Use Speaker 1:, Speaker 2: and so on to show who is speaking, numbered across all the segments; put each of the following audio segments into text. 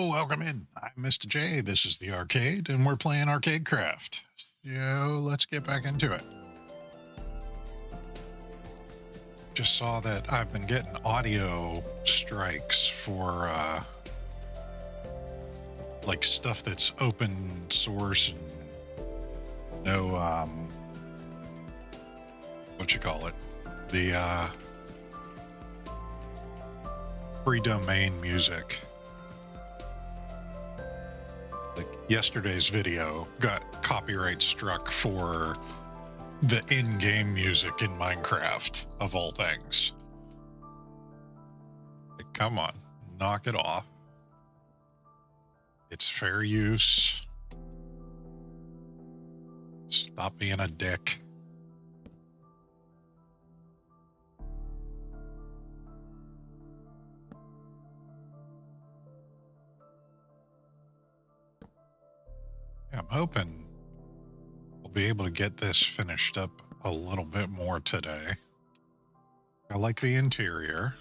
Speaker 1: Hello, welcome in. I'm Mistah J. This is the arcade, and we're playing Arcade Craft. So let's get back into it. Just saw that I've been getting audio strikes for like stuff that's open source and no what you call it, the free domain music. Like yesterday's video got copyright struck for the in-game music in Minecraft, of all things. Like, come on, knock it off. It's fair use. Stop being a dick. Yeah, I'm hoping we'll be able to get this finished up a little bit more today. I like the interior.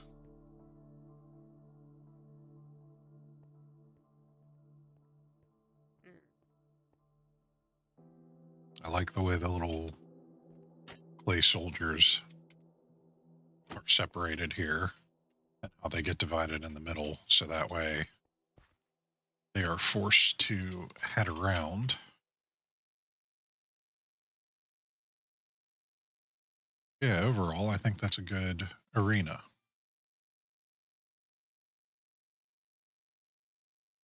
Speaker 1: I like the way the little clay soldiers are separated here and how they get divided in the middle, so that way they are forced to head around. Yeah, overall, I think that's a good arena.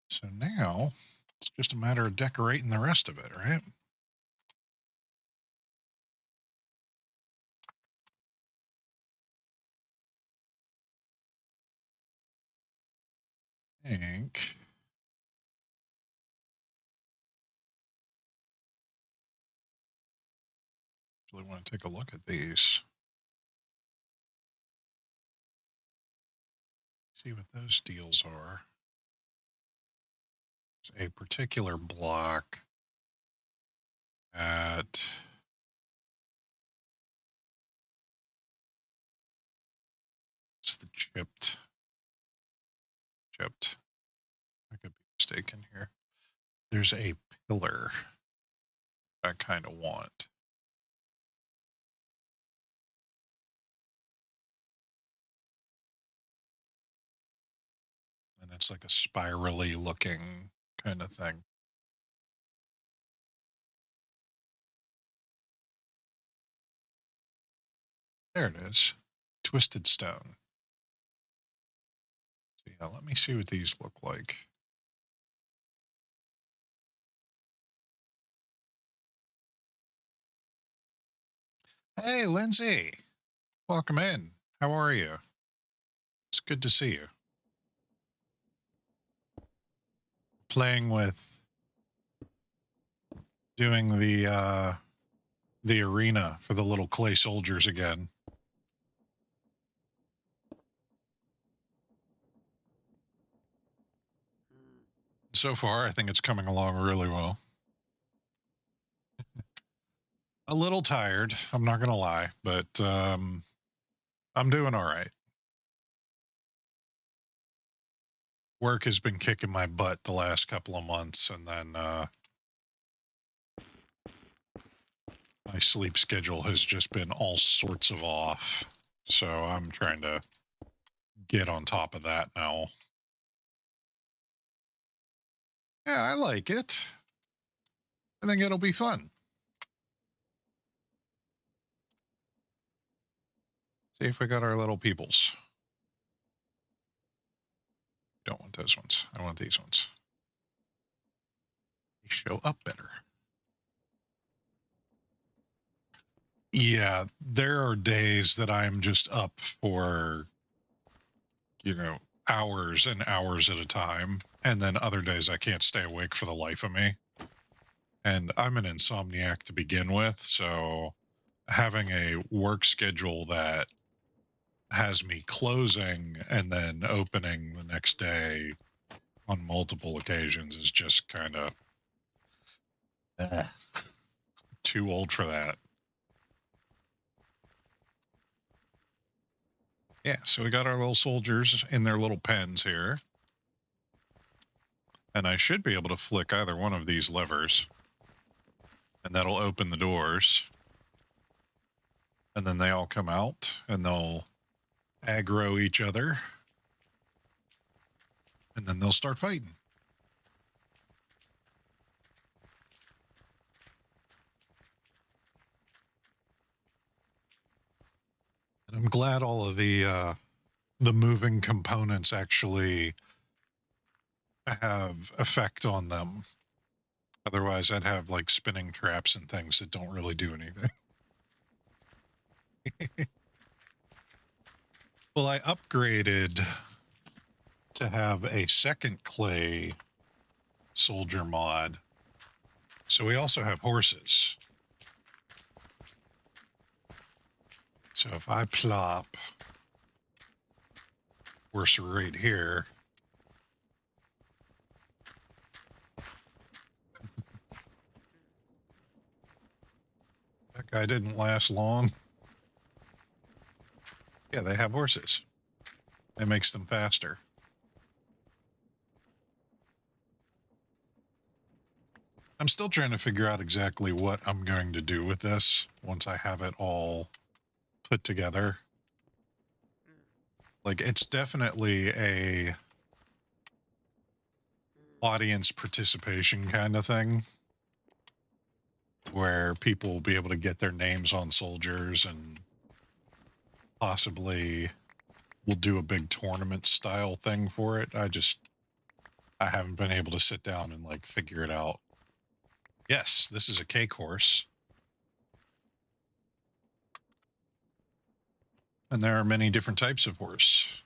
Speaker 1: So now it's just a matter of decorating the rest of it, right? I think actually want to take a look at these. See what those deals are. There's a particular block at it's the chipped. I could be mistaken here. There's a pillar I kind of want. And it's like a spirally looking kind of thing. There it is. Twisted stone. So yeah, let me see what these look like. Hey, Lindsay. Welcome in. How are you? It's good to see you. Playing with doing the arena for the little clay soldiers again. So far, I think it's coming along really well. A little tired, I'm not gonna lie, but I'm doing all right. Work has been kicking my butt the last couple of months, and then my sleep schedule has just been all sorts of off. So I'm trying to get on top of that now. Yeah, I like it. I think it'll be fun. See if we got our little peoples. Don't want those ones. I want these ones. They show up better. Yeah, there are days that I'm just up for, hours and hours at a time. And then other days I can't stay awake for the life of me. And I'm an insomniac to begin with. So having a work schedule that has me closing and then opening the next day on multiple occasions is just kind of too old for that. Yeah, so we got our little soldiers in their little pens here. And I should be able to flick either one of these levers, and that'll open the doors. And then they all come out, and they'll aggro each other, and then they'll start fighting. And I'm glad all of the moving components actually have effect on them. Otherwise, I'd have like spinning traps and things that don't really do anything. Well, I upgraded to have a second clay soldier mod. So we also have horses. So if I plop horse right here, that guy didn't last long. Yeah, they have horses. It makes them faster. I'm still trying to figure out exactly what I'm going to do with this once I have it all put together. Like, it's definitely a audience participation kind of thing where people will be able to get their names on soldiers, and possibly we'll do a big tournament style thing for it. I haven't been able to sit down and like figure it out. Yes, this is a cake horse. And there are many different types of horse.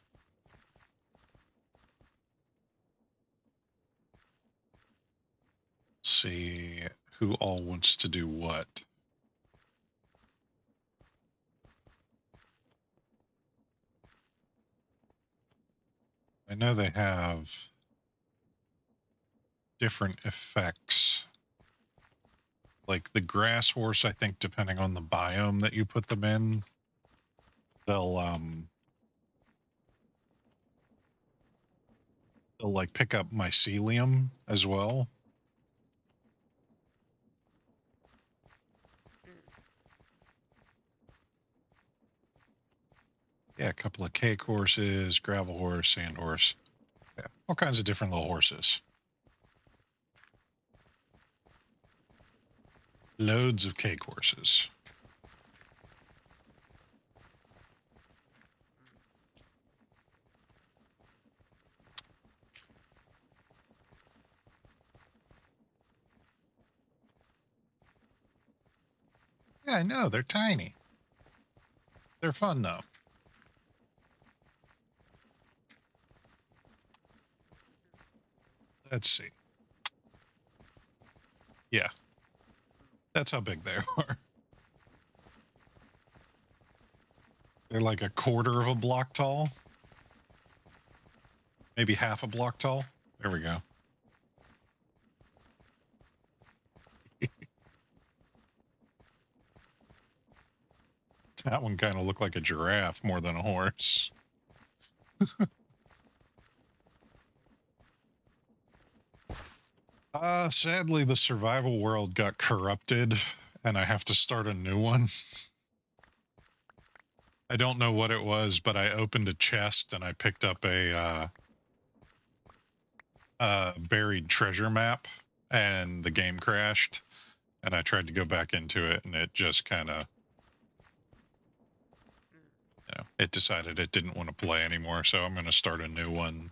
Speaker 1: Let's see who all wants to do what. I know they have different effects. Like the grass horse, I think depending on the biome that you put them in, they'll like pick up mycelium as well. Yeah, a couple of cake horses, gravel horse, sand horse. Yeah, all kinds of different little horses. Loads of cake horses. Yeah, I know, they're tiny. They're fun though. Let's see. Yeah, that's how big they are. They're like a quarter of a block tall. Maybe half a block tall. There we go. That one kind of looked like a giraffe more than a horse. Sadly, the survival world got corrupted, and I have to start a new one. I don't know what it was, but I opened a chest and I picked up a buried treasure map, and the game crashed. And I tried to go back into it, and it just kind of, it decided it didn't want to play anymore. So I'm going to start a new one,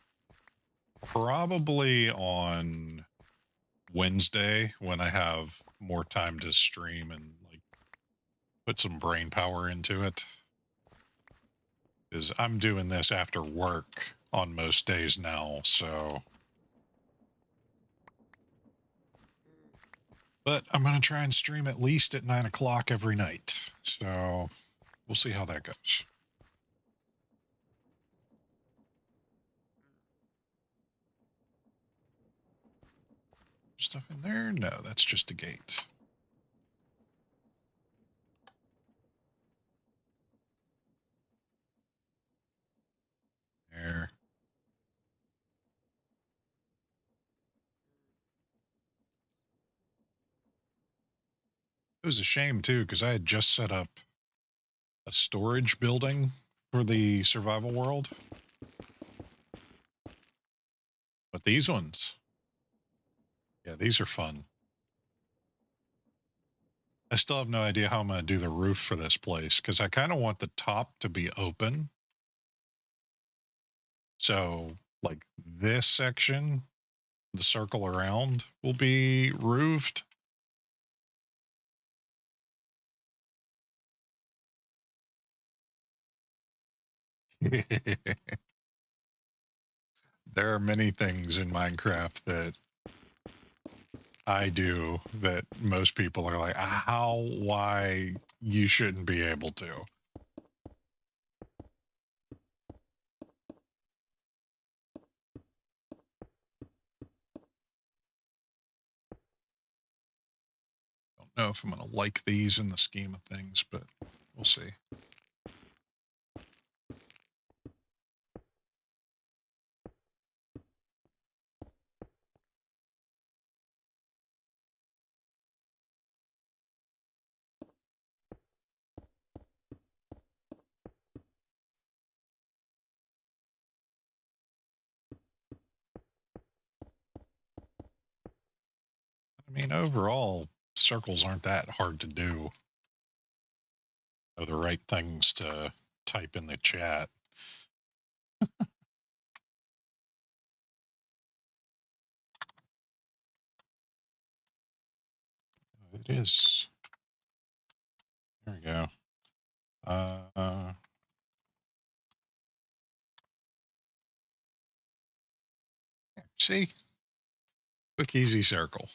Speaker 1: probably on Wednesday when I have more time to stream and like put some brain power into it. Because I'm doing this after work on most days now, so. But I'm going to try and stream at least at 9 o'clock every night. So we'll see how that goes. Stuff in there? No, that's just a gate. There. It was a shame too, because I had just set up a storage building for the survival world. But these ones, yeah, these are fun. I still have no idea how I'm going to do the roof for this place because I kind of want the top to be open. So, like this section, the circle around will be roofed. There are many things in Minecraft that I do that most people are like, how, why, you shouldn't be able to. Don't know if I'm going to like these in the scheme of things, but we'll see. I mean, overall, circles aren't that hard to do. Are the right things to type in the chat. It is. There we go. See? Quick, easy circle.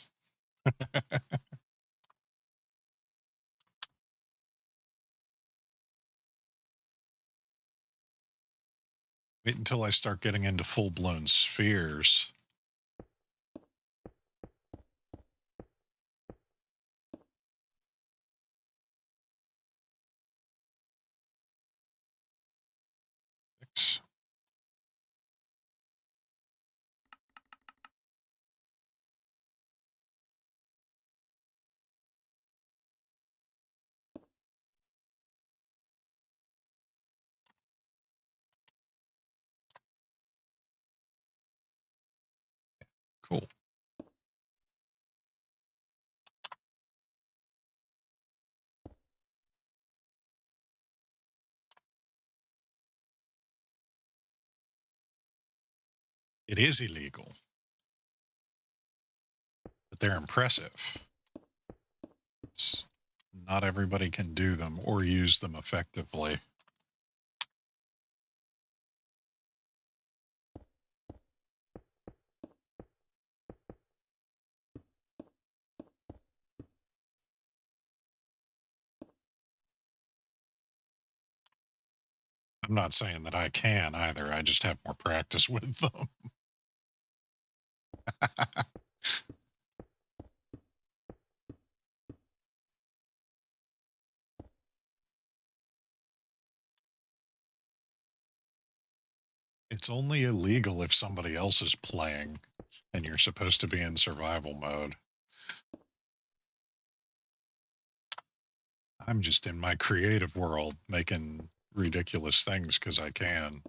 Speaker 1: Wait until I start getting into full-blown spheres. Six. Cool. It is illegal, but they're impressive. Not everybody can do them or use them effectively. I'm not saying that I can either. I just have more practice with them. It's only illegal if somebody else is playing and you're supposed to be in survival mode. I'm just in my creative world making ridiculous things because I can.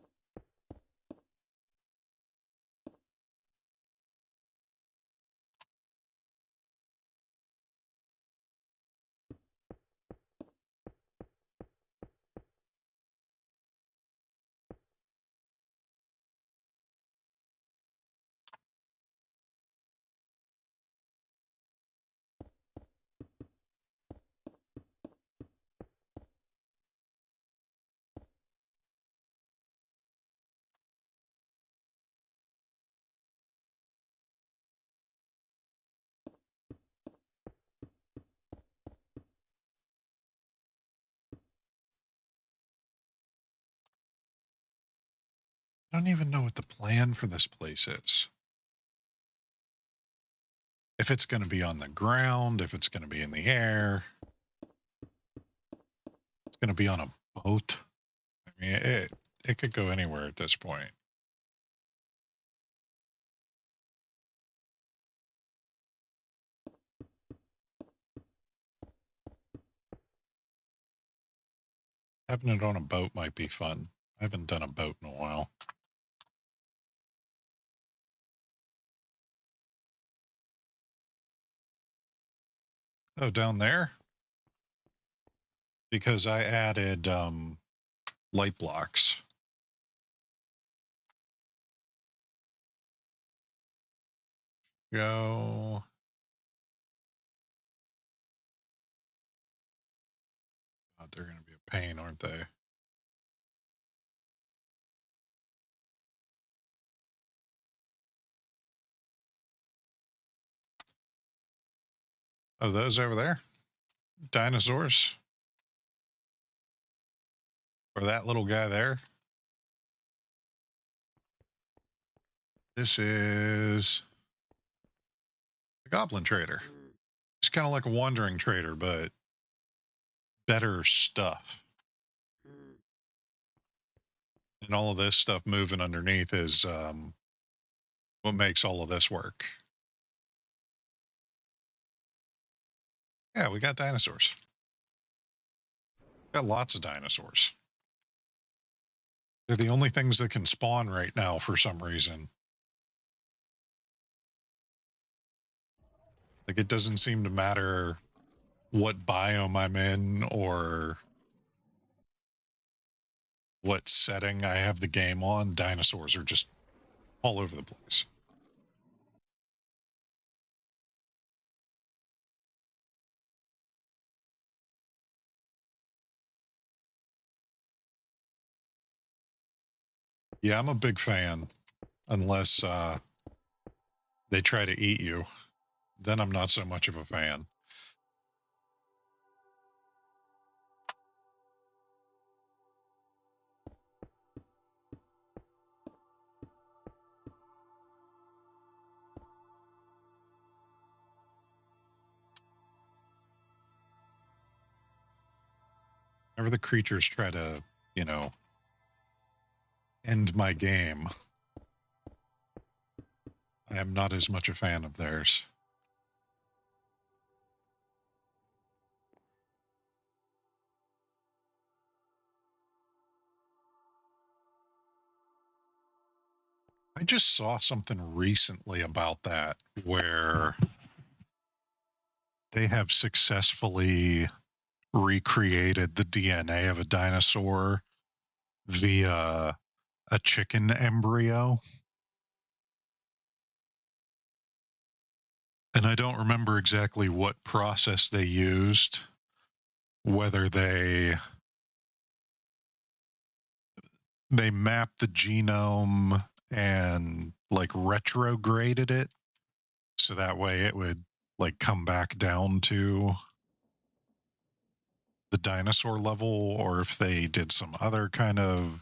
Speaker 1: I don't even know what the plan for this place is. If it's going to be on the ground, if it's going to be in the air, it's going to be on a boat. I mean, it could go anywhere at this point. Having it on a boat might be fun. I haven't done a boat in a while. Oh, down there? Because I added light blocks. Go. God, they're going to be a pain, aren't they? Oh, those over there? Dinosaurs? Or that little guy there? This is the Goblin Trader. He's kind of like a wandering trader, but better stuff. And all of this stuff moving underneath is what makes all of this work. Yeah, we got dinosaurs. Got lots of dinosaurs. They're the only things that can spawn right now for some reason. Like, it doesn't seem to matter what biome I'm in or what setting I have the game on. Dinosaurs are just all over the place. Yeah, I'm a big fan, unless they try to eat you. Then I'm not so much of a fan. Whenever the creatures try to, end my game, I am not as much a fan of theirs. I just saw something recently about that where they have successfully recreated the DNA of a dinosaur via a chicken embryo. And I don't remember exactly what process they used, whether they mapped the genome and like retrograded it so that way it would like come back down to the dinosaur level, or if they did some other kind of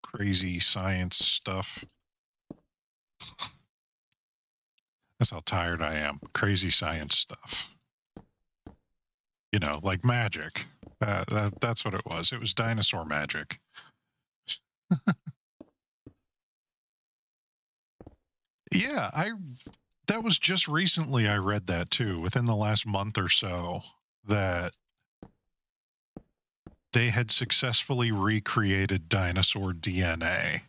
Speaker 1: crazy science stuff. That's how tired I am. Crazy science stuff. Like magic. That's what it was. It was dinosaur magic. Yeah, that was just recently I read that too, within the last month or so, that they had successfully recreated dinosaur DNA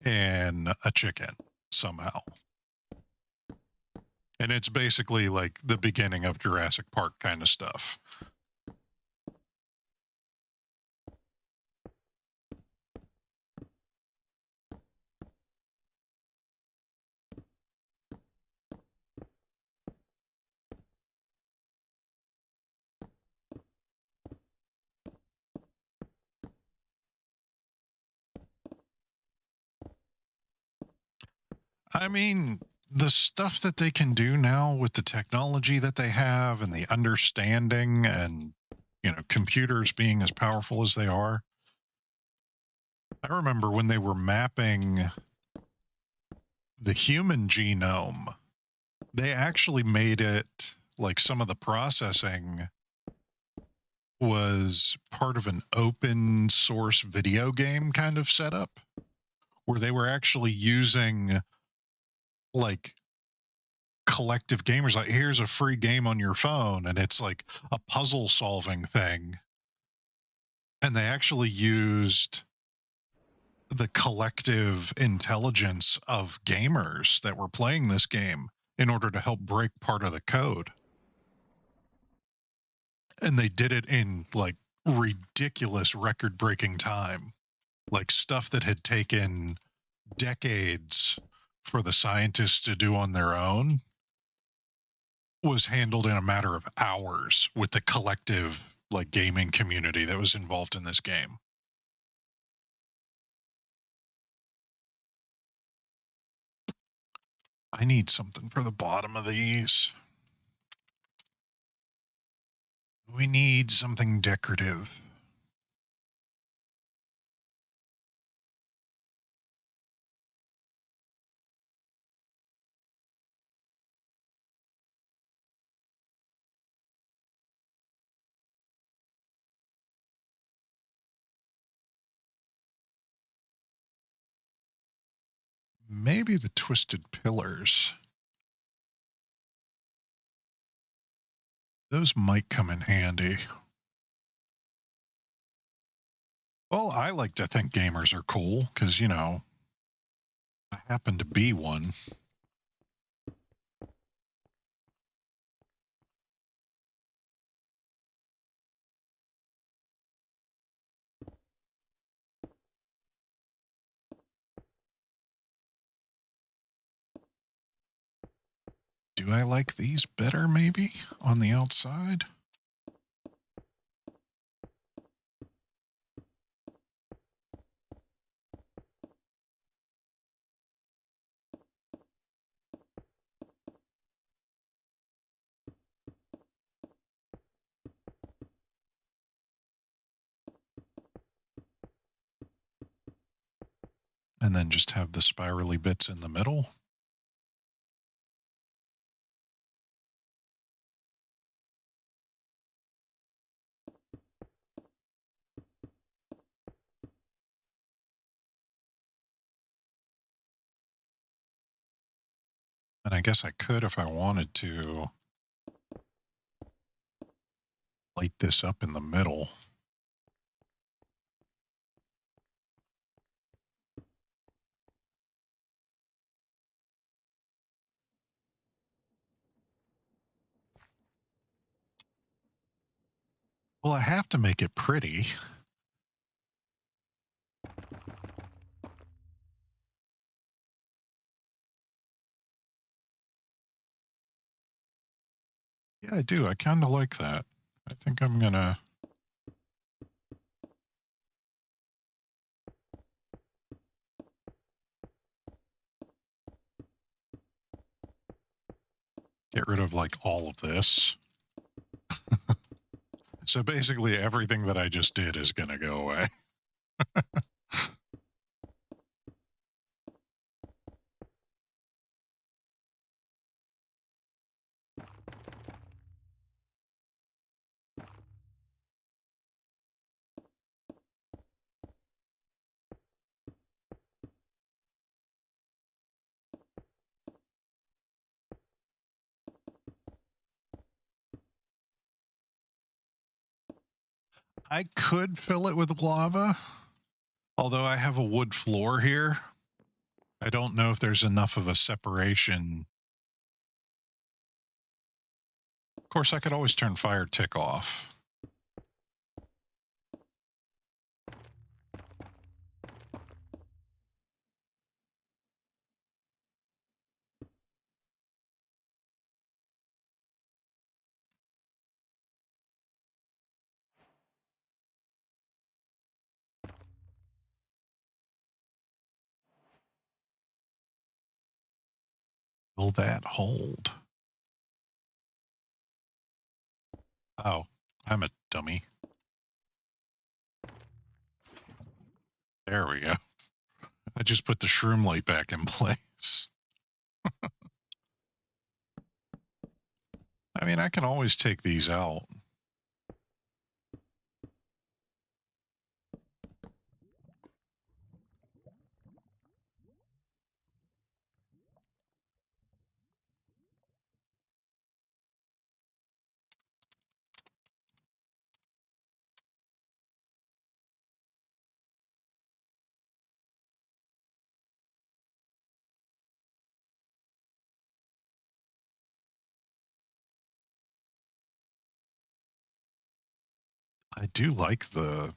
Speaker 1: in a chicken somehow. And it's basically like the beginning of Jurassic Park kind of stuff. I mean, the stuff that they can do now with the technology that they have and the understanding and, computers being as powerful as they are. I remember when they were mapping the human genome, they actually made it like some of the processing was part of an open source video game kind of setup where they were actually using like collective gamers, like, here's a free game on your phone and it's like a puzzle solving thing, And they actually used the collective intelligence of gamers that were playing this game in order to help break part of the code. And they did it in like ridiculous record breaking time, like stuff that had taken decades for the scientists to do on their own was handled in a matter of hours with the collective like gaming community that was involved in this game. I need something for the bottom of these. We need something decorative. Maybe the twisted pillars. Those might come in handy. Well, I like to think gamers are cool because, you know, I happen to be one. Do I like these better, maybe, on the outside? And then just have the spirally bits in the middle. And I guess I could, if I wanted to, light this up in the middle. Well, I have to make it pretty. Yeah, I do. I kind of like that. I think I'm going to get rid of like all of this. So basically everything that I just did is going to go away. I could fill it with lava, although I have a wood floor here. I don't know if there's enough of a separation. Of course, I could always turn fire tick off. Will that hold? Oh, I'm a dummy. There we go. I just put the shroom light back in place. I mean, I can always take these out. I do like the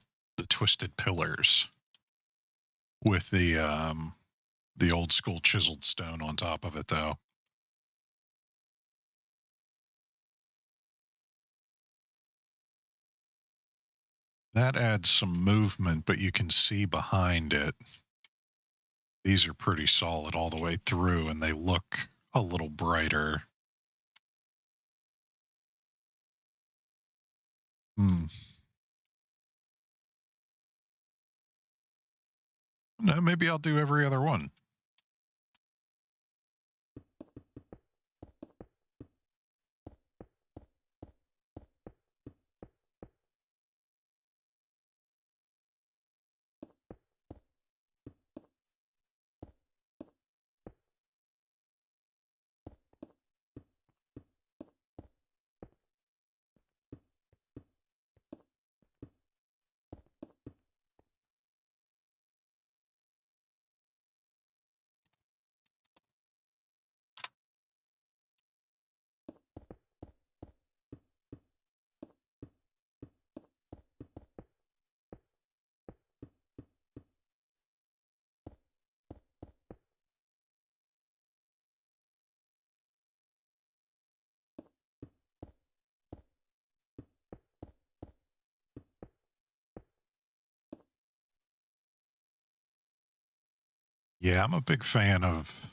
Speaker 1: twisted pillars with the old school chiseled stone on top of it, though. That adds some movement, but you can see behind it. These are pretty solid all the way through, and they look a little brighter. Hmm. No, maybe I'll do every other one. Yeah, I'm a big fan of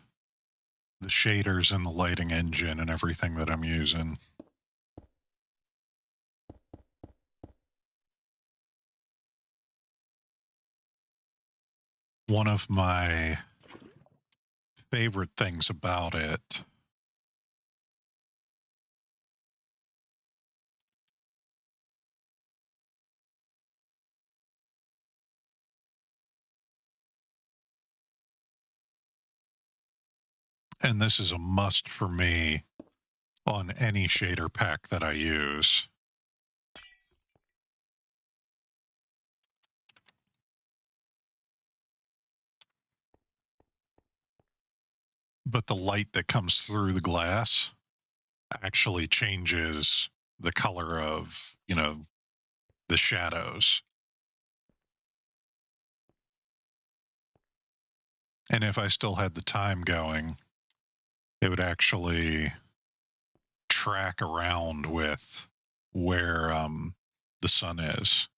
Speaker 1: the shaders and the lighting engine and everything that I'm using. One of my favorite things about it, and this is a must for me on any shader pack that I use, but the light that comes through the glass actually changes the color of, the shadows. And if I still had the time going, it would actually track around with where the sun is.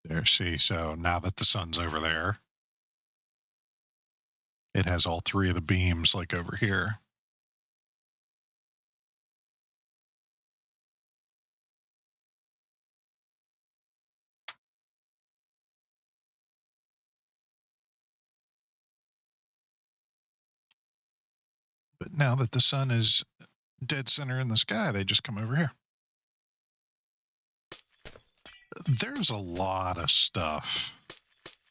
Speaker 1: There, see, so now that the sun's over there, it has all three of the beams like over here. But now that the sun is dead center in the sky, they just come over here. There's a lot of stuff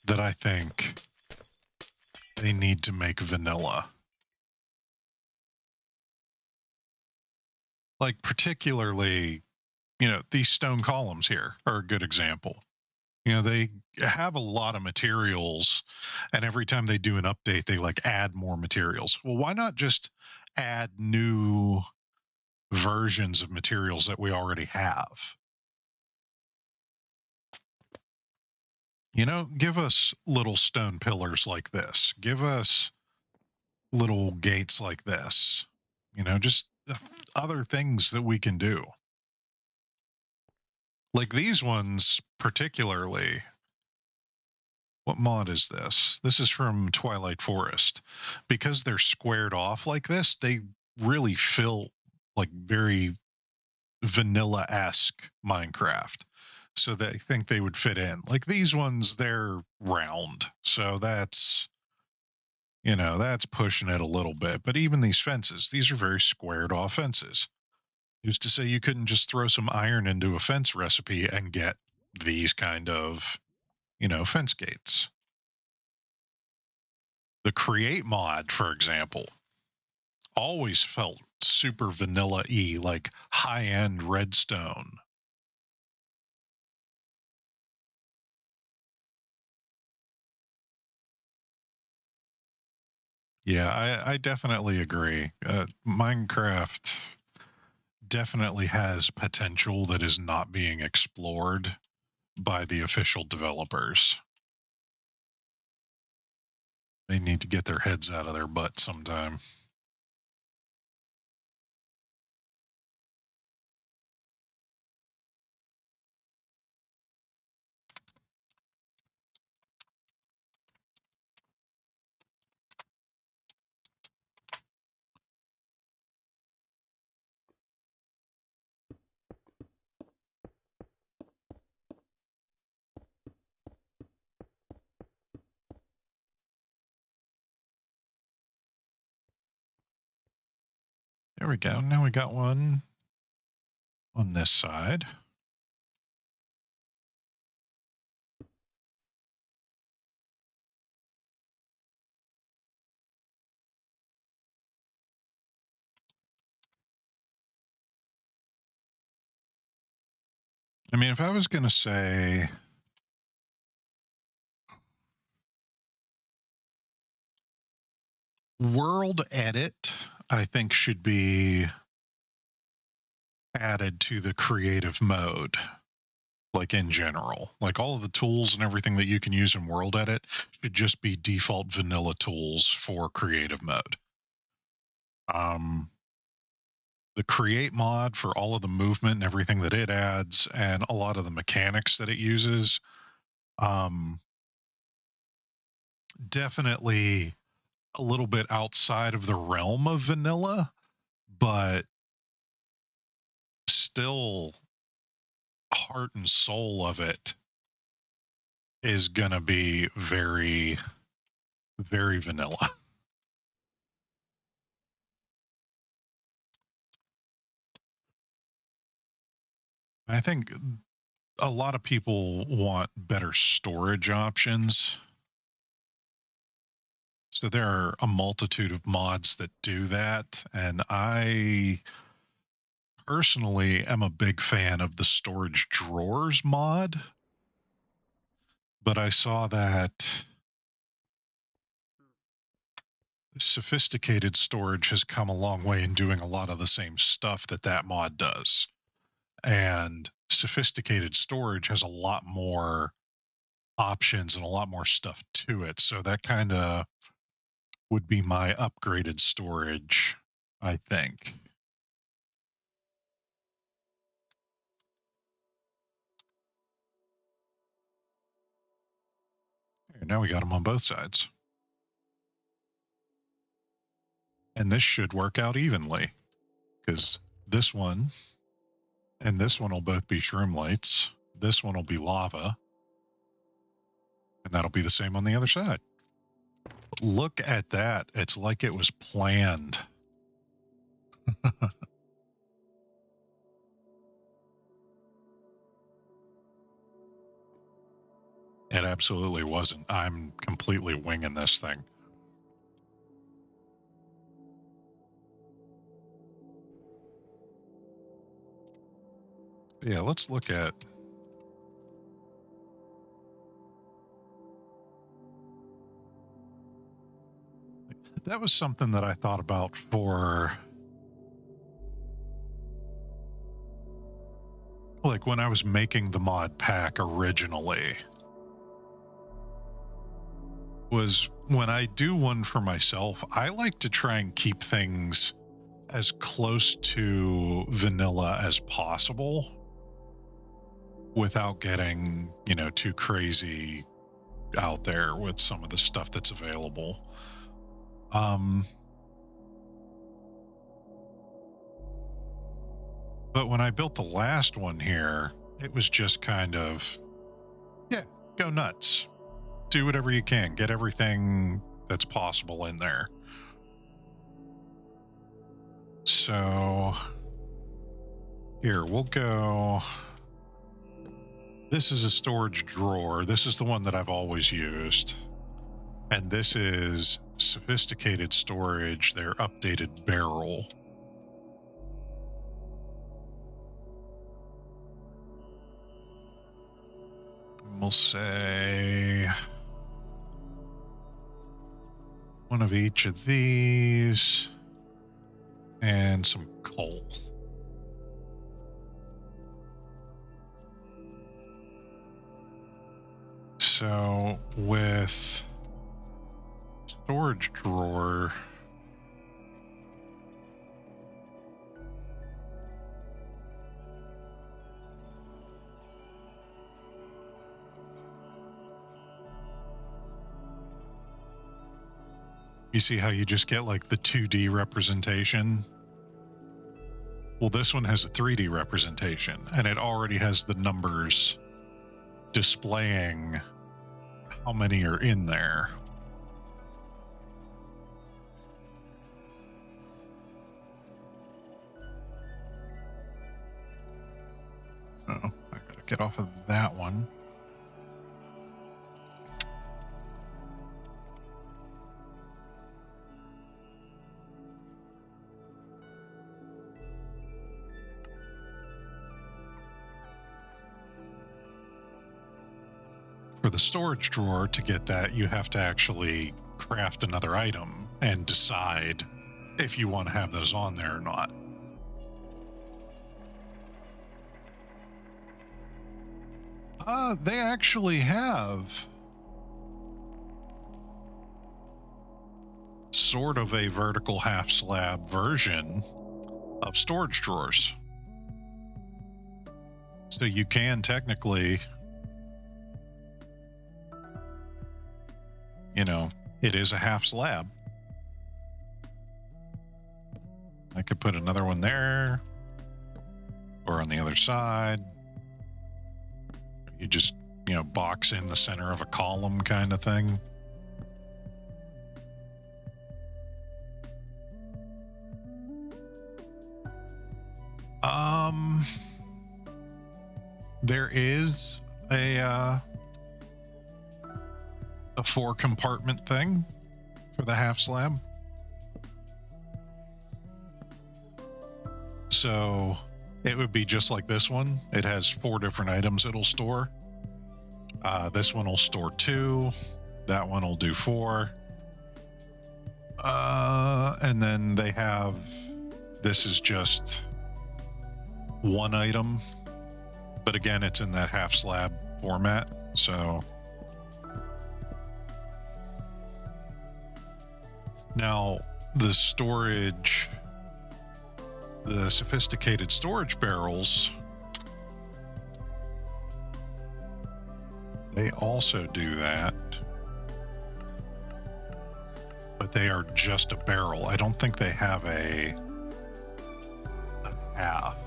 Speaker 1: that I think they need to make vanilla. Like, particularly, these stone columns here are a good example. They have a lot of materials, and every time they do an update, they like add more materials. Well, why not just add new versions of materials that we already have? Give us little stone pillars like this. Give us little gates like this. Just other things that we can do. Like these ones, particularly. What mod is this? This is from Twilight Forest. Because they're squared off like this, they really feel like very vanilla esque Minecraft. So they think they would fit in. Like these ones, they're round. So that's pushing it a little bit. But even these fences, these are very squared off fences. Who's to say you couldn't just throw some iron into a fence recipe and get these kind of, fence gates? The create mod, for example, always felt super vanilla y, like high end redstone. Yeah, I definitely agree. Minecraft definitely has potential that is not being explored by the official developers. They need to get their heads out of their butt sometime. There we go. Now we got one on this side. I mean, if I was going to say world edit, I think should be added to the creative mode, like in general. Like all of the tools and everything that you can use in world edit should just be default vanilla tools for creative mode. The create mod for all of the movement and everything that it adds and a lot of the mechanics that it uses, um, definitely a little bit outside of the realm of vanilla, but still heart and soul of it is going to be very, very vanilla. I think a lot of people want better storage options. So there are a multitude of mods that do that. And I personally am a big fan of the storage drawers mod. But I saw that sophisticated storage has come a long way in doing a lot of the same stuff that that mod does. And sophisticated storage has a lot more options and a lot more stuff to it. So that kind of would be my upgraded storage, I think. Now we got them on both sides. And this should work out evenly because this one and this one will both be shroom lights. This one will be lava. And that'll be the same on the other side. Look at that. It's like it was planned. It absolutely wasn't. I'm completely winging this thing. Yeah, let's look at. That was something that I thought about for. Like when I was making the mod pack originally, was when I do one for myself, I like to try and keep things as close to vanilla as possible without getting, too crazy out there with some of the stuff that's available. But when I built the last one here, it was just kind of, yeah, go nuts. Do whatever you can. Get everything that's possible in there. So here, we'll go. This is a storage drawer. This is the one that I've always used. And this is sophisticated storage, their updated barrel. We'll say One of each of these. And some coal. So with storage drawer, you see how you just get like the 2D representation? Well, this one has a 3D representation, and it already has the numbers displaying how many are in there. Oh, I gotta get off of that one. For the storage drawer, to get that, you have to actually craft another item and decide if you want to have those on there or not. They actually have sort of a vertical half slab version of storage drawers. So you can technically, you know, it is a half slab. I could put another one there or on the other side. You just, you know, box in the center of a column kind of thing. There is a 4-compartment thing for the half slab. So it would be just like this one. It has 4 different items it'll store. This one will store 2. That one will do 4. And then they have, this is just 1 item. But again, it's in that half slab format. So now the storage, the sophisticated storage barrels, they also do that, but they are just a barrel. I don't think they have a half.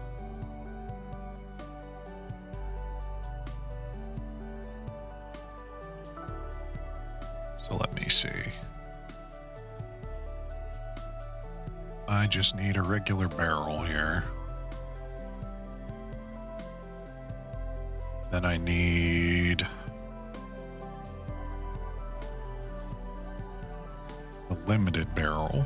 Speaker 1: So let me see. I just need a regular barrel here. Then I need a limited barrel.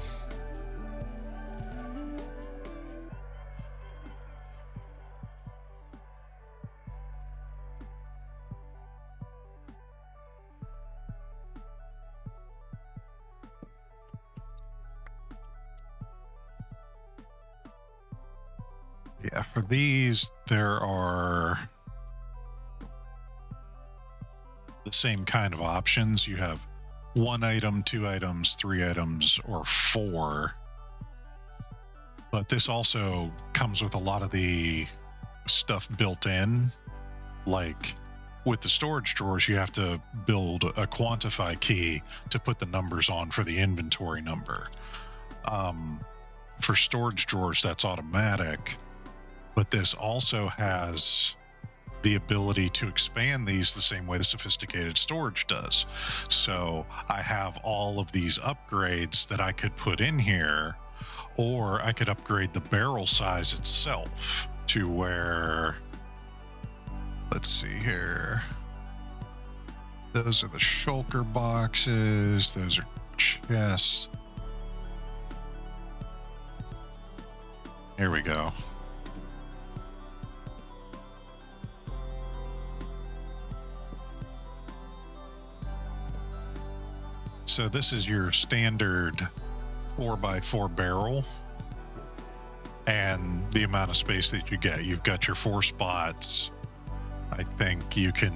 Speaker 1: Yeah, for these, there are the same kind of options. You have 1 item, 2 items, 3 items, or 4. But this also comes with a lot of the stuff built in. Like with the storage drawers, you have to build a quantify key to put the numbers on for the inventory number. For storage drawers, that's automatic. But this also has the ability to expand these the same way the sophisticated storage does. So I have all of these upgrades that I could put in here, or I could upgrade the barrel size itself to where, let's see here. Those are the shulker boxes. Those are chests. Here we go. So this is your standard 4x4 barrel, and the amount of space that you get. You've got your 4 spots. I think you can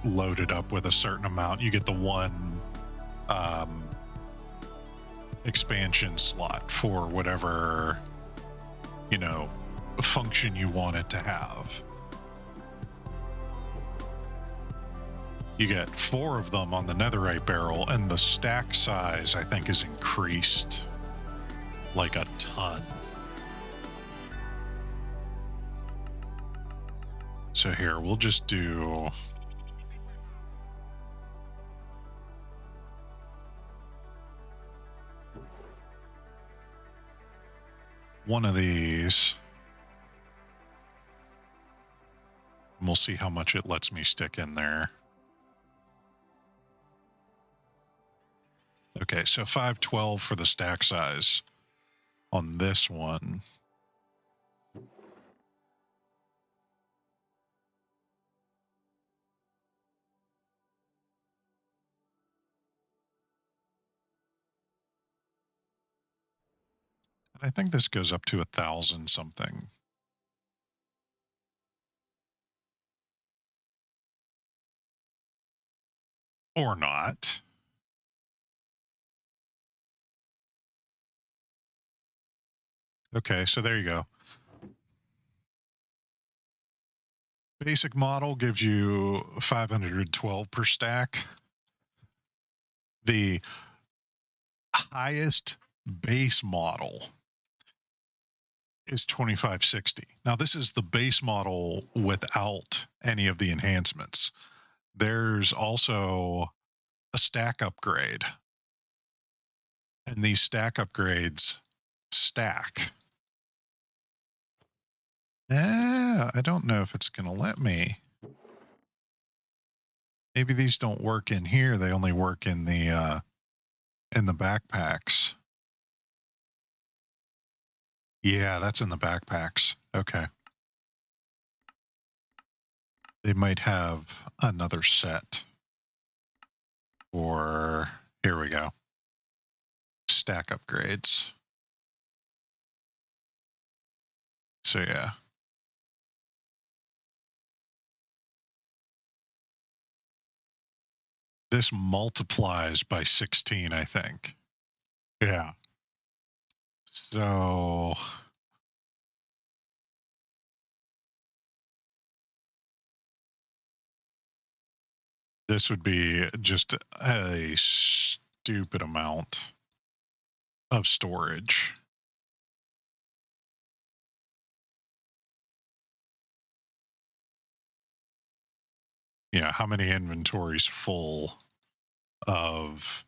Speaker 1: load it up with a certain amount. You get the one expansion slot for whatever, function you want it to have. You get 4 of them on the netherite barrel, and the stack size, I think, is increased like a ton. So here, we'll just do... one of these. And we'll see how much it lets me stick in there. Okay, so 512 for the stack size on this one. And I think this goes up to 1,000 something. Or not. Okay, so there you go. Basic model gives you 512 per stack. The highest base model is 2560. Now, this is the base model without any of the enhancements. There's also a stack upgrade, and these stack upgrades stack. I don't know if it's going to let me. Maybe these don't work in here. They only work in the backpacks. Yeah, that's in the backpacks. Okay. They might have another set. Or here we go. Stack upgrades. So yeah. This multiplies by 16, I think. Yeah. So this would be just a stupid amount of storage. Yeah, how many inventories full of...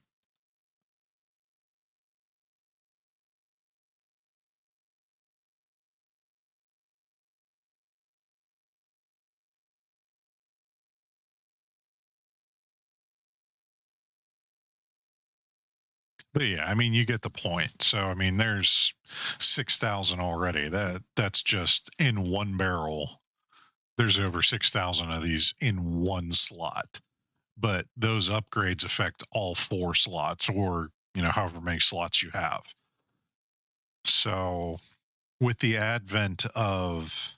Speaker 1: But yeah, I mean, you get the point. So I mean, there's 6,000 already. That's just in one barrel. There's over 6,000 of these in one slot. But those upgrades affect all 4 slots, or however many slots you have. So with the advent of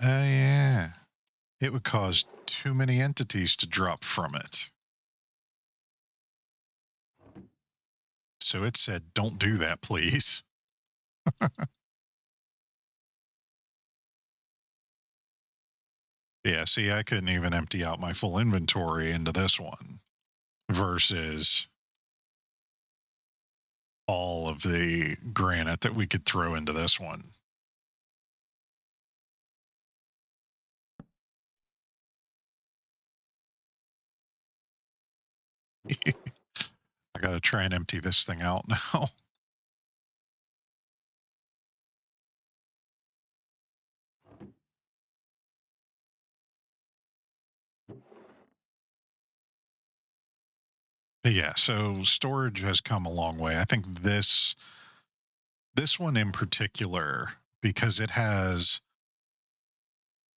Speaker 1: yeah, it would cause too many entities to drop from it. So it said, don't do that, please. Yeah, see, I couldn't even empty out my full inventory into this one versus all of the granite that we could throw into this one. I gotta try and empty this thing out now. But yeah, so storage has come a long way. I think this one in particular, because it has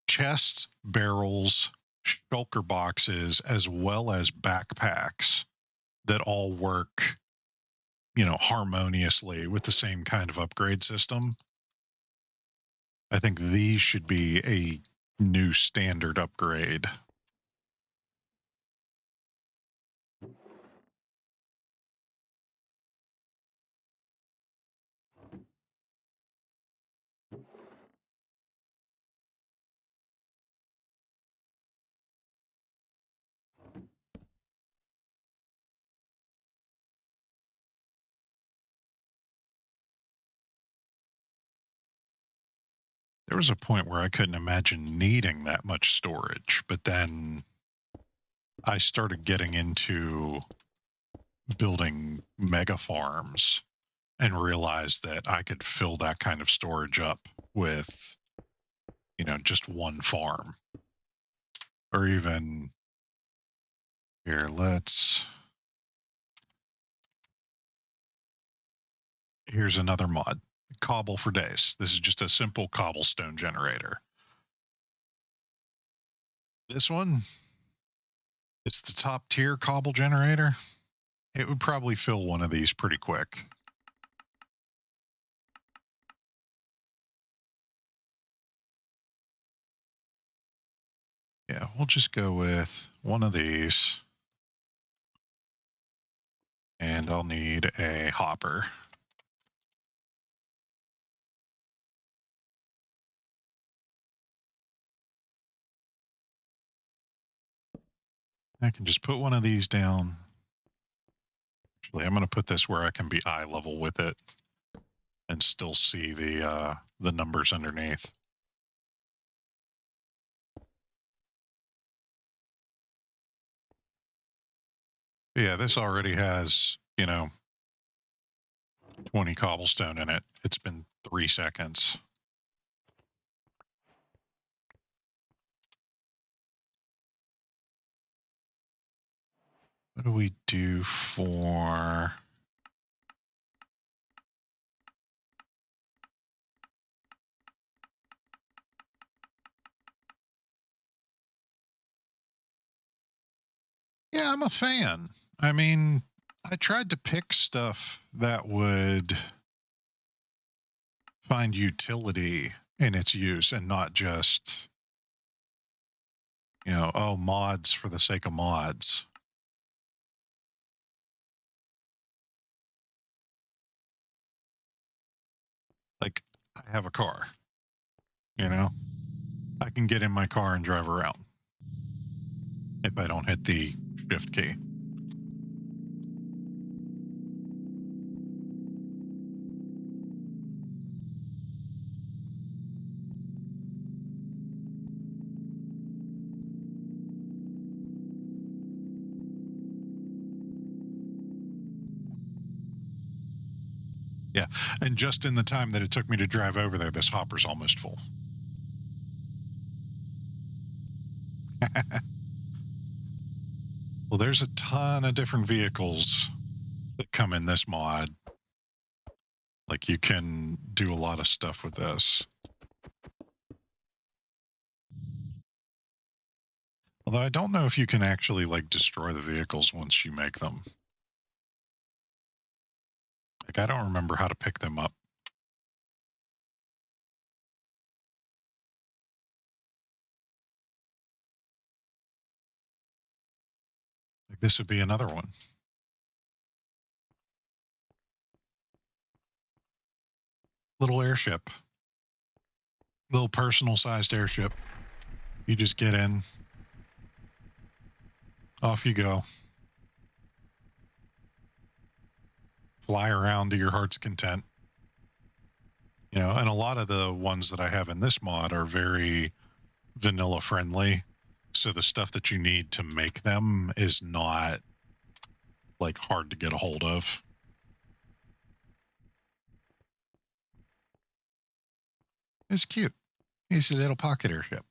Speaker 1: chests, barrels, shulker boxes as well as backpacks that all work, harmoniously with the same kind of upgrade system. I think these should be a new standard upgrade. There was a point where I couldn't imagine needing that much storage, but then I started getting into building mega farms and realized that I could fill that kind of storage up with, just one farm. Or even here, here's another mod. Cobble for days. This is just a simple cobblestone generator. This one, it's the top tier cobble generator. It would probably fill one of these pretty quick. Yeah, we'll just go with one of these. And I'll need a hopper. I can just put one of these down. Actually, I'm going to put this where I can be eye level with it and still see the numbers underneath. But yeah, this already has, 20 cobblestone in it. It's been 3 seconds. What do we do for... Yeah, I'm a fan. I mean, I tried to pick stuff that would find utility in its use and not just, mods for the sake of mods. Like, I have a car, I can get in my car and drive around if I don't hit the shift key. Yeah, and just in the time that it took me to drive over there, this hopper's almost full. Well, there's a ton of different vehicles that come in this mod. Like, you can do a lot of stuff with this. Although I don't know if you can actually, destroy the vehicles once you make them. Like, I don't remember how to pick them up. Like, this would be another one. Little airship. Little personal-sized airship. You just get in. Off you go. Fly around to your heart's content. And a lot of the ones that I have in this mod are very vanilla friendly. So the stuff that you need to make them is not hard to get a hold of. It's cute. It's a little pocket airship.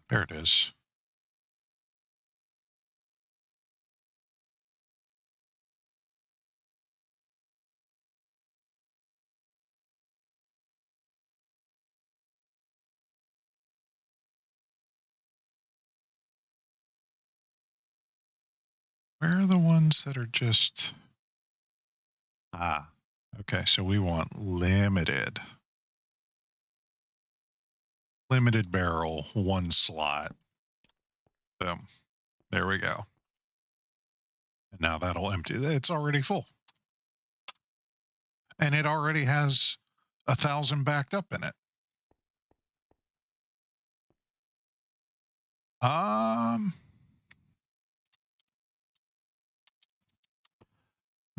Speaker 1: There it is. Where are the ones that are just... okay, so we want limited. Limited barrel, 1 slot. Boom. There we go. And now that'll empty. It's already full. And it already has 1,000 backed up in it.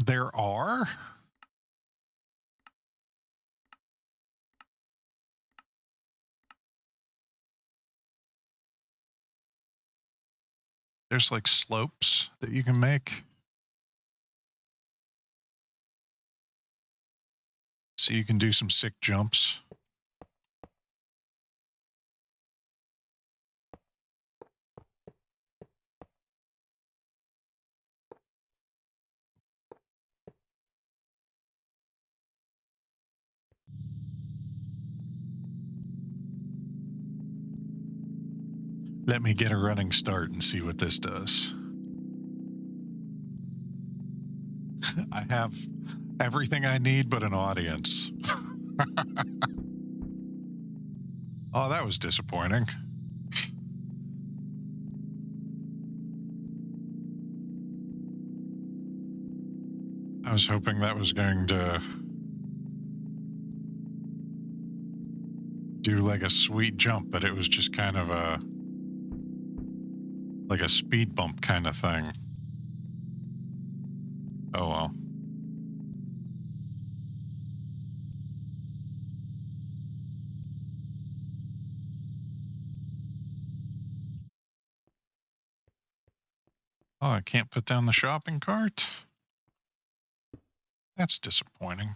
Speaker 1: There are. There's like slopes that you can make. So you can do some sick jumps. Let me get a running start and see what this does. I have everything I need but an audience. Oh, that was disappointing. I was hoping that was going to do like a sweet jump, but it was just kind of like a speed bump kind of thing. Oh well. Oh, I can't put down the shopping cart? That's disappointing.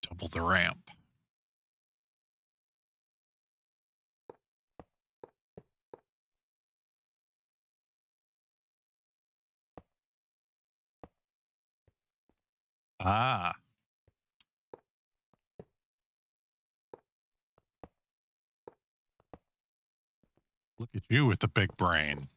Speaker 1: Double the ramp. Ah. Look at you with the big brain.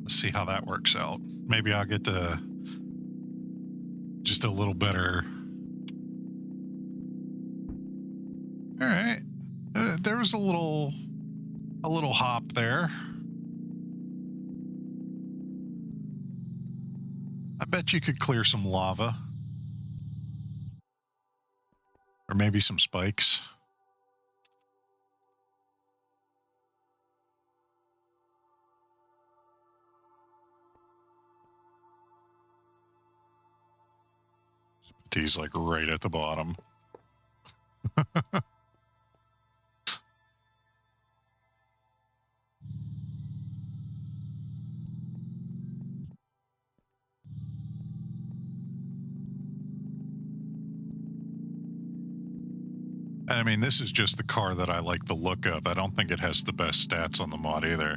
Speaker 1: Let's see how that works out. Maybe I'll get to just a little better. All right. There was a little hop there. I bet you could clear some lava. Or maybe some spikes. Just put these like right at the bottom. I mean, this is just the car that I like the look of. I don't think it has the best stats on the mod either.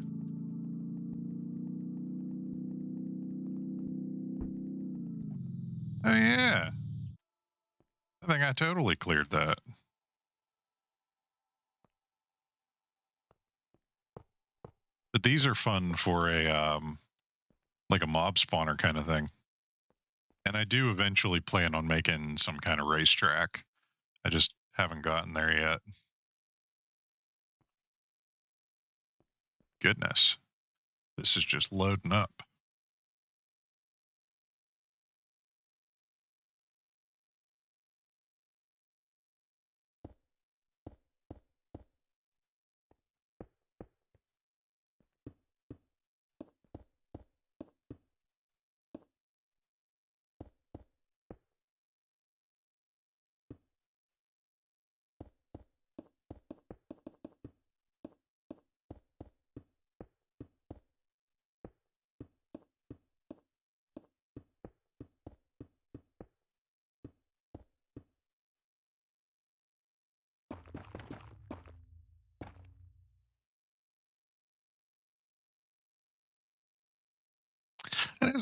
Speaker 1: Oh yeah. I think I totally cleared that. But these are fun for a like a mob spawner kind of thing. And I do eventually plan on making some kind of racetrack. I just haven't gotten there yet. Goodness. This is just loading up.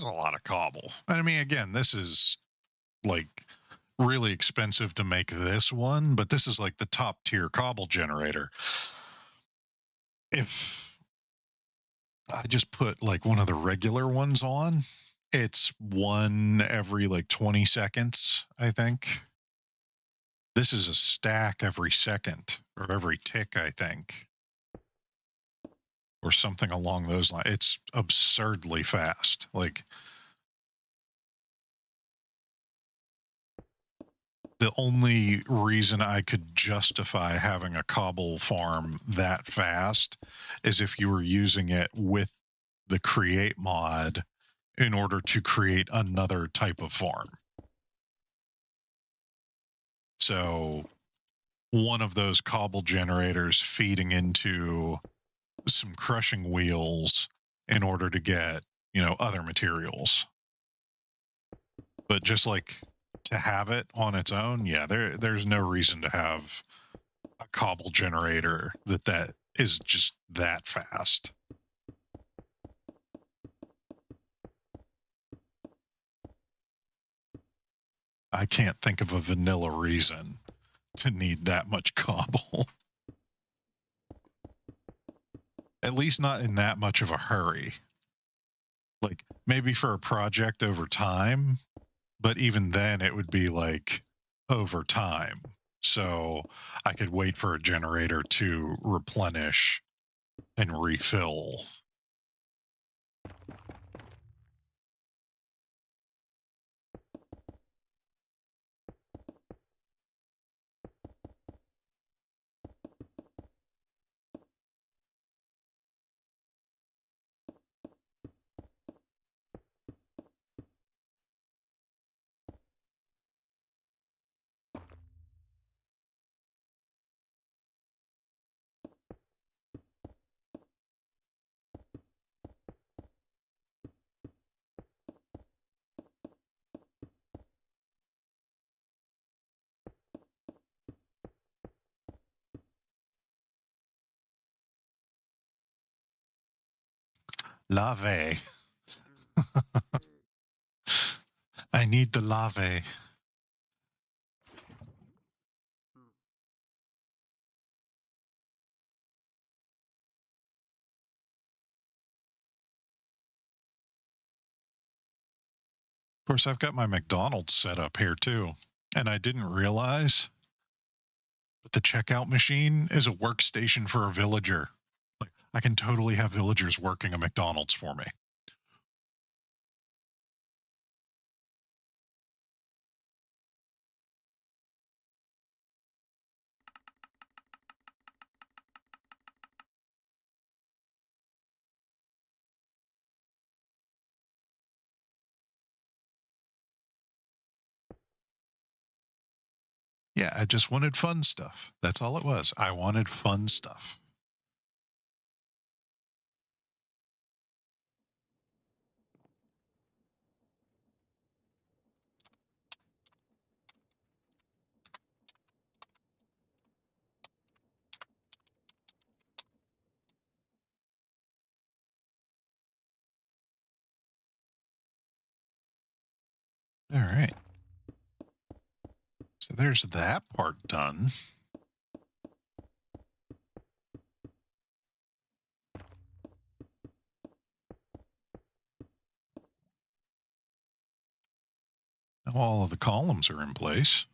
Speaker 1: is a lot of cobble. I mean, again, this is like really expensive to make this one, but this is like the top tier cobble generator. If I just put like one of the regular ones on, it's one every like 20 seconds, I think. This is a stack every second or every tick, I think, or something along those lines. It's absurdly fast. Like, the only reason I could justify having a cobble farm that fast is if you were using it with the create mod in order to create another type of farm. So one of those cobble generators feeding into some crushing wheels in order to get, other materials. But just like to have it on its own, yeah, there's no reason to have a cobble generator that is just that fast. I can't think of a vanilla reason to need that much cobble. At least not in that much of a hurry. Like maybe for a project over time, but even then it would be like over time. So I could wait for a generator to replenish and refill. Lave. I need the lave. Of course, I've got my McDonald's set up here too. And I didn't realize that the checkout machine is a workstation for a villager. Like, I can totally have villagers working a McDonald's for me. Yeah, I just wanted fun stuff. That's all it was. I wanted fun stuff. All right. So there's that part done. Now all of the columns are in place.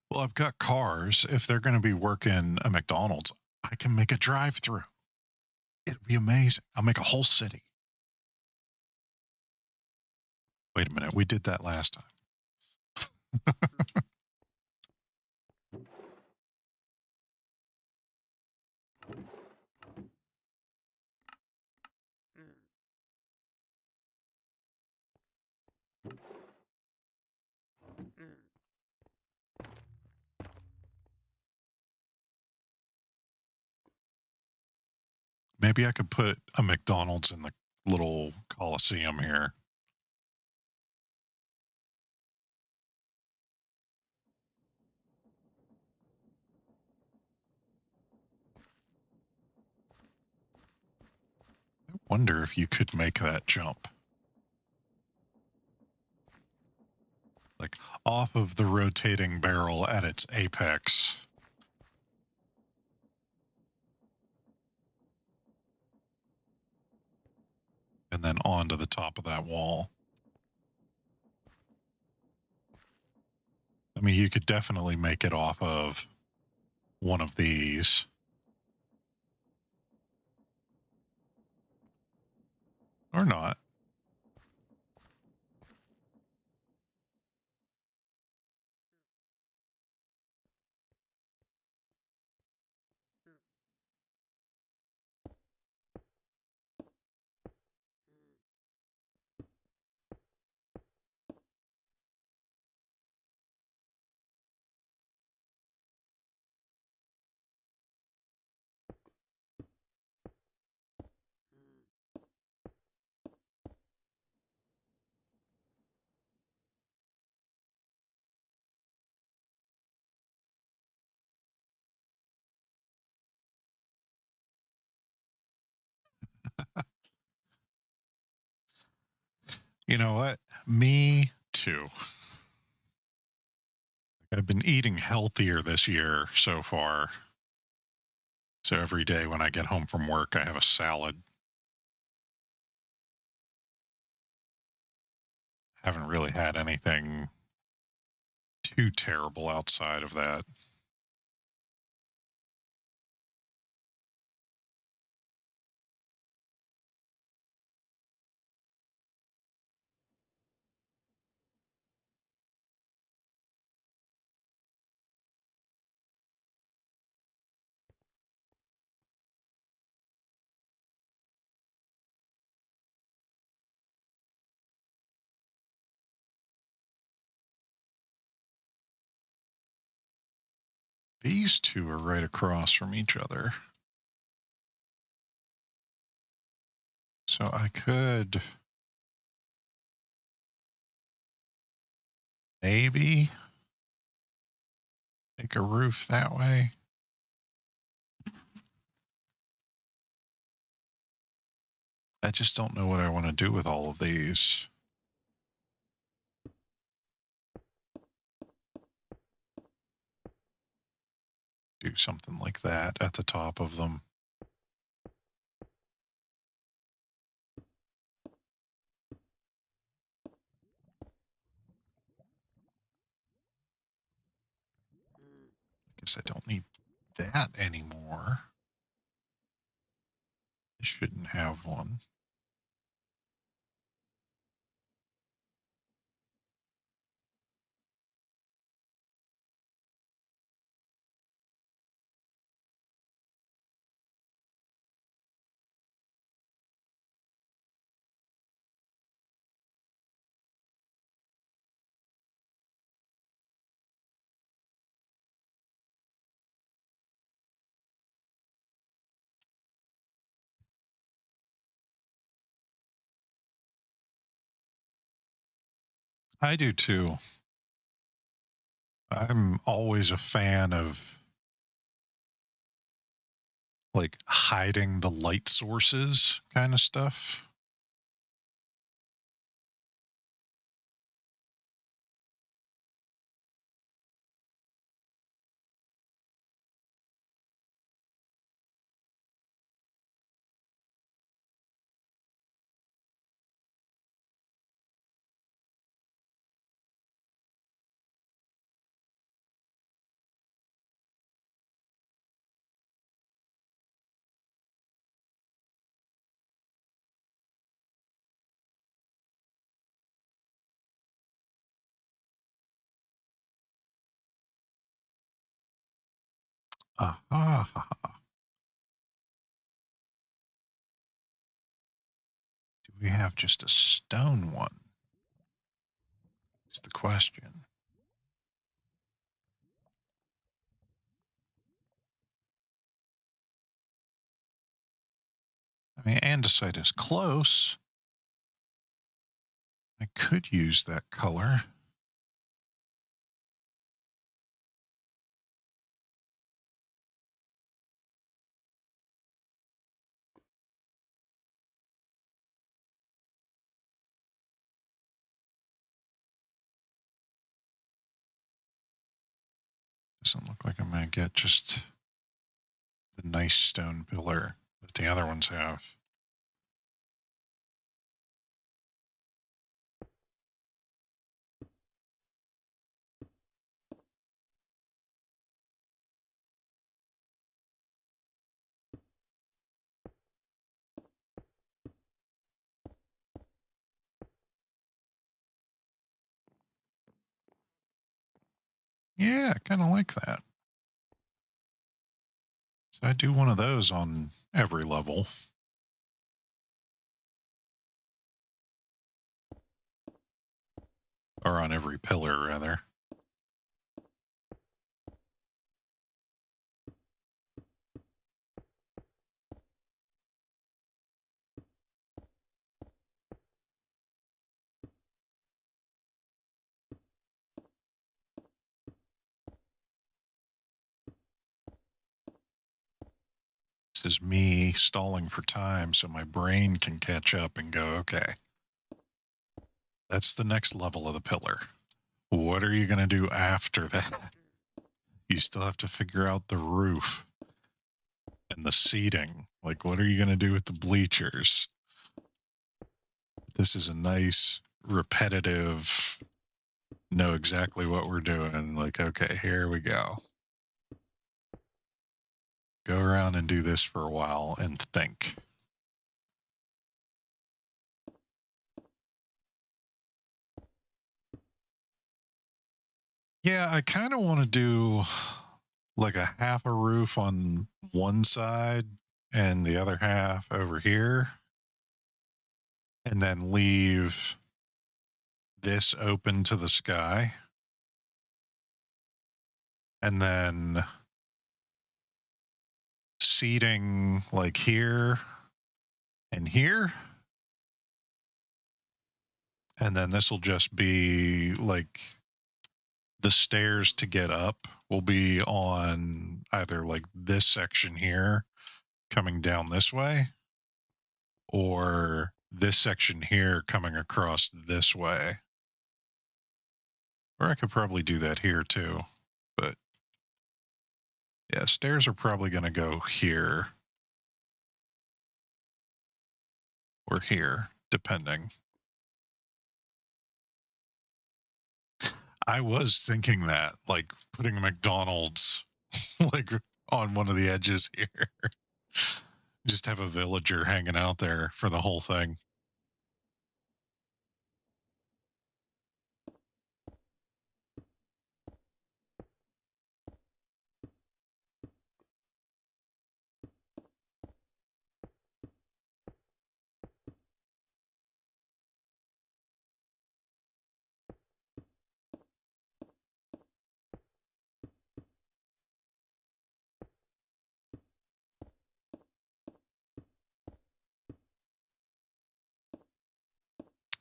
Speaker 1: Well, I've got cars. If they're going to be working a McDonald's, I can make a drive-through. It'll be amazing. I'll make a whole city. Wait a minute. We did that last time. Maybe I could put a McDonald's in the little Colosseum here. Wonder if you could make that jump. Like off of the rotating barrel at its apex. And then onto the top of that wall. I mean, you could definitely make it off of one of these. Or not. You know what? Me too. I've been eating healthier this year so far. So every day when I get home from work, I have a salad. Haven't really had anything too terrible outside of that. These two are right across from each other. So I could maybe make a roof that way. I just don't know what I want to do with all of these. Do something like that at the top of them. I guess I don't need that anymore. I shouldn't have one. I do too. I'm always a fan of like hiding the light sources kind of stuff. Aha. Do we have just a stone one? Is the question. I mean, andesite is close. I could use that color. like I'm gonna get just the nice stone pillar that the other ones have. Yeah, I kind of like that. So I do one of those on every level. Or on every pillar, rather. This is me stalling for time so my brain can catch up and go, okay, that's the next level of the pillar. What are you going to do after that? You still have to figure out the roof and the seating. Like, what are you going to do with the bleachers? This is a nice, repetitive, know exactly what we're doing. Like, okay, here we go. Go around and do this for a while and think. Yeah, I kind of want to do like a half a roof on one side and the other half over here, and then leave this open to the sky, and then seating like here and here, and then this will just be like the stairs to get up will be on either like this section here coming down this way, or this section here coming across this way. Or I could probably do that here too. But yeah, stairs are probably going to go here or here, depending. I was thinking that, like putting a McDonald's like on one of the edges here. Just have a villager hanging out there for the whole thing.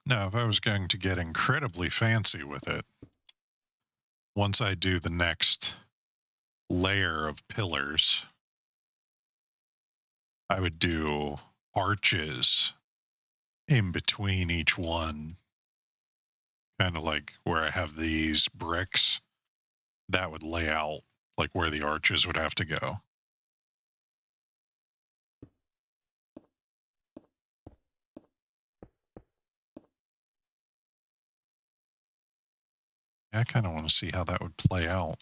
Speaker 1: Now, if I was going to get incredibly fancy with it, once I do the next layer of pillars, I would do arches in between each one, kind of like where I have these bricks. That would lay out like where the arches would have to go. I kind of want to see how that would play out.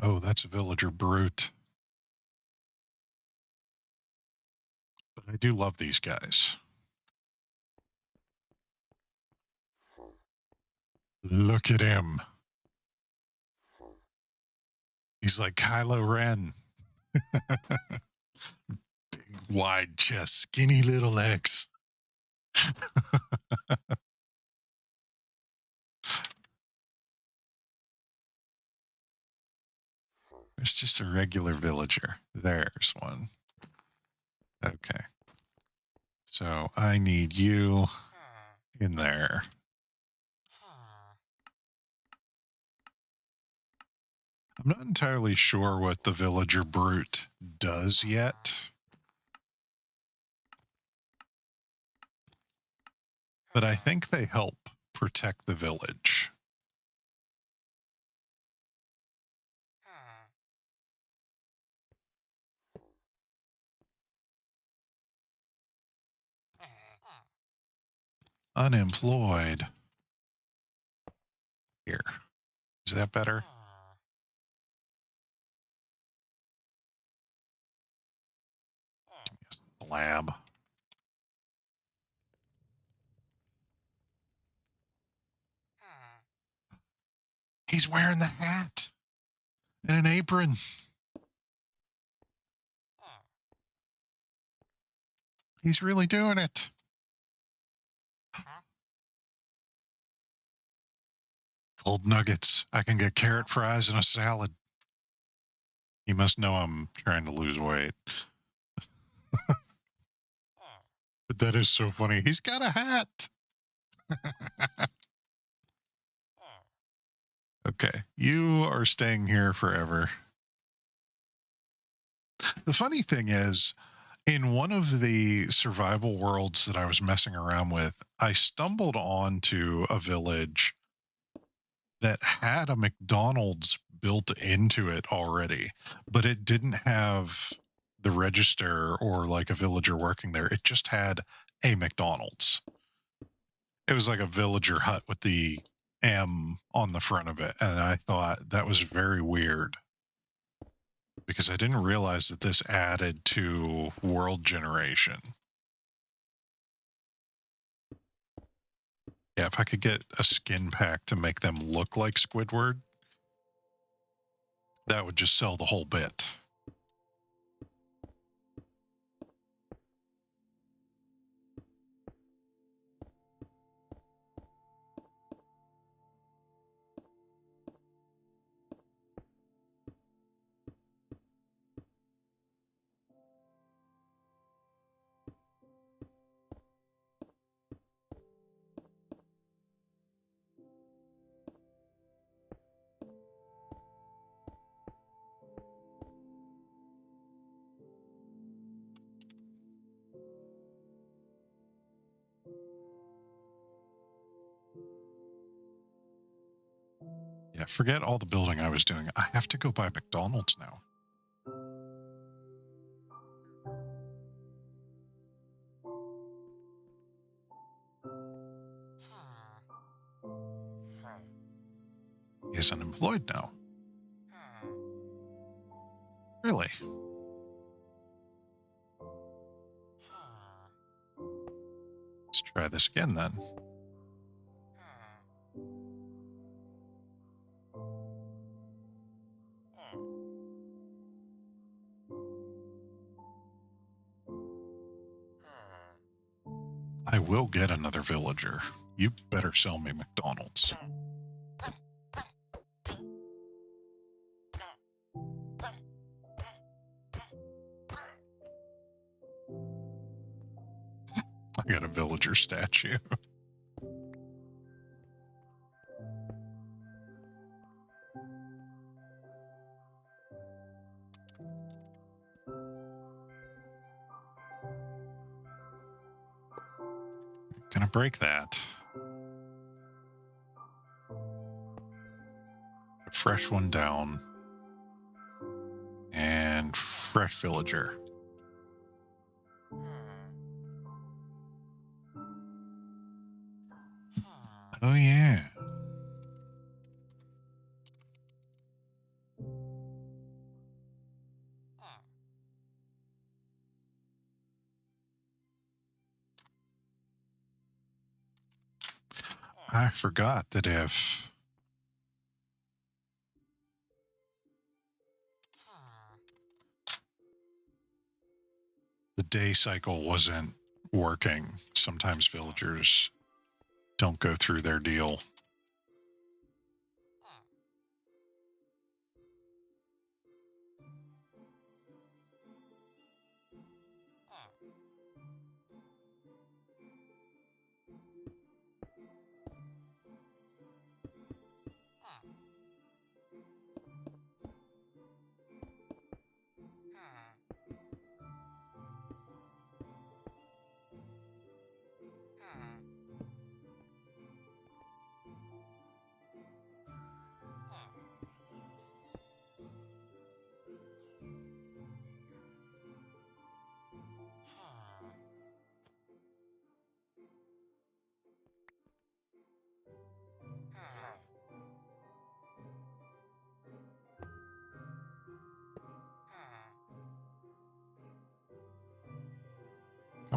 Speaker 1: Oh, that's a villager brute. But I do love these guys. Look at him. He's like Kylo Ren. Big, wide chest, skinny little legs. It's just a regular villager. There's one. Okay. So I need you in there. I'm not entirely sure what the villager brute does yet, but I think they help protect the village. Unemployed. Here. Is that better? Lab. He's wearing the hat and an apron. He's really doing it. Cold nuggets. I can get carrot fries and a salad. He must know I'm trying to lose weight. But that is so funny. He's got a hat. Okay, you are staying here forever. The funny thing is, in one of the survival worlds that I was messing around with, I stumbled onto a village that had a McDonald's built into it already, but it didn't have the register or like a villager working there. It just had a McDonald's. It was like a villager hut with the M on the front of it, and I thought that was very weird because I didn't realize that this added to world generation. Yeah, if I could get a skin pack to make them look like Squidward, that would just sell the whole bit. Yeah, forget all the building I was doing. I have to go buy McDonald's now. He's unemployed now. Really? Let's try this again then. I will get another villager. You better sell me McDonald's. I got a villager statue. Gonna break that. A fresh one down. And fresh villager. Oh yeah. I forgot that if the day cycle wasn't working, sometimes villagers don't go through their deal.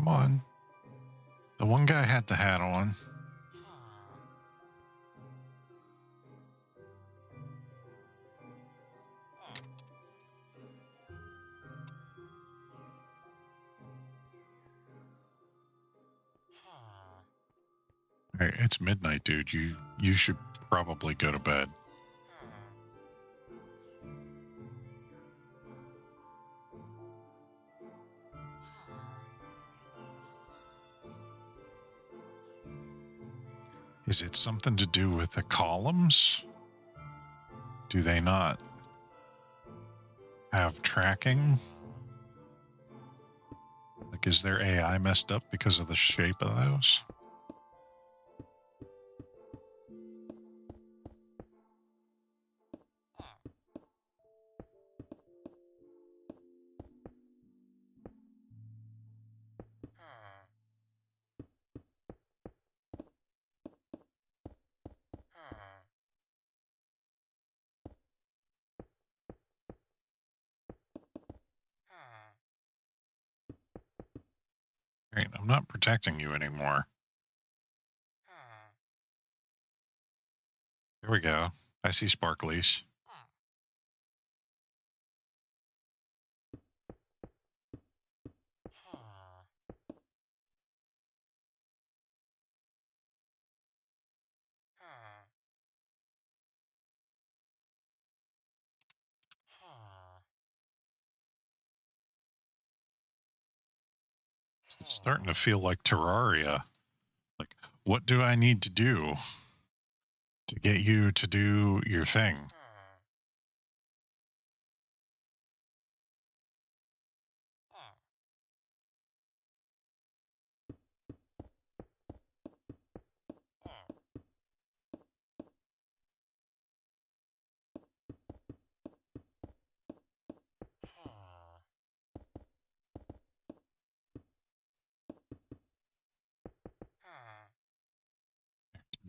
Speaker 1: Come on. The one guy had the hat on. Hey, it's midnight, dude. You should probably go to bed. Is it something to do with the columns? Do they not have tracking? Like, is their AI messed up because of the shape of those? Right, I'm not protecting you anymore. There we go. I see sparklies. It's starting to feel like Terraria. Like, what do I need to do to get you to do your thing?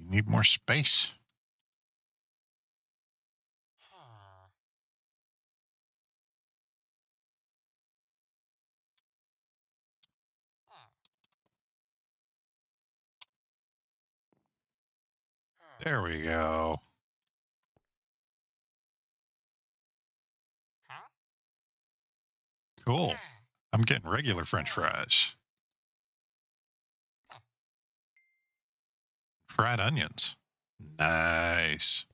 Speaker 1: You need more space. There we go. Cool. I'm getting regular French fries. Fried onions. Nice.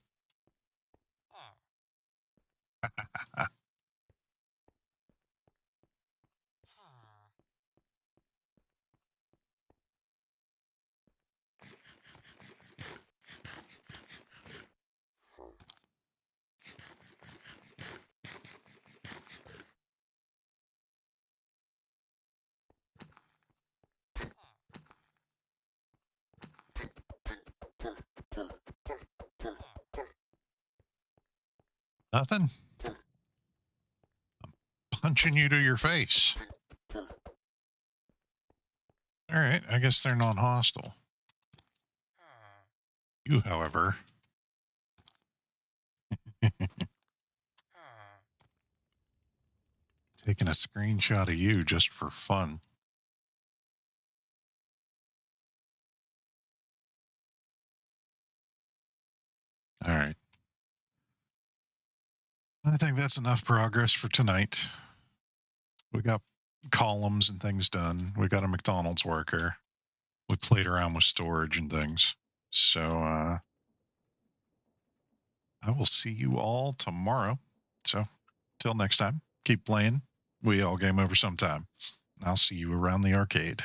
Speaker 1: Nothing? Punching you to your face. All right, I guess they're non-hostile. You, however, taking a screenshot of you just for fun. All right. I think that's enough progress for tonight. We got columns and things done. We got a McDonald's worker. We played around with storage and things. So I will see you all tomorrow. So till next time, keep playing. We all game over sometime. I'll see you around the arcade.